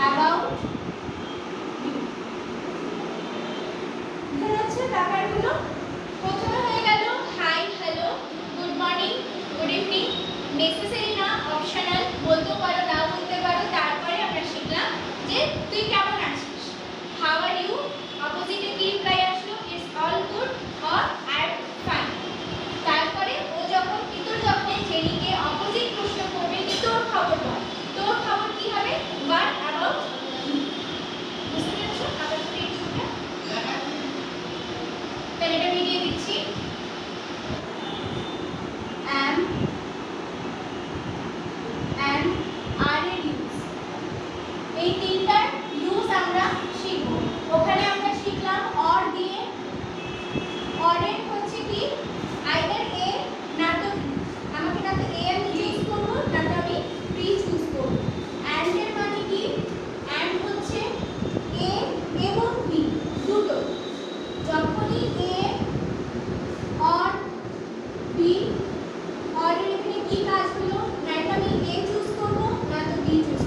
about you। বুঝা যাচ্ছে ব্যাপারগুলো? প্রথমে হয়ে গেল hi, hello, good morning, good evening, necessary না, অপশনাল, বলতে পারো না বলতে পারো। তারপরে আমরা শিখলাম যে তুই কেমন আছিস, হাউ আর ইউ, অপোজিটে কি রিপ্লাই আসলো, it's all good or I am fine. তারপরে ও যখন তোর যখন জেনিকে অপোজিট প্রশ্ন করবে যে তোর খবর বল, তোর খবর কি হবে, হোয়াট অ্যাবাউট ইউ। বুঝতে পেরেছো? আবার করে এই শুনটা তাহলে এটা ভিডিও দিচ্ছি। am and are এর ইউজ, এই তিনটার ইউজ আমরা শিখব। ওখানে আমরা শিখলাম অর দিয়ে, অর এর হচ্ছে কি আইদার এ না তো বি, আমাকে না তো এ আমি চুজ করব না তো আমি বি চুজ করব। অ্যান্ড এর মানে কি, অ্যান্ড হচ্ছে এ এবং বি দুটো, যখনই এ অর বি, অর এর এখানে কি কাজ হলো, না তো আমি এ চুজ করব না তো বি চুজ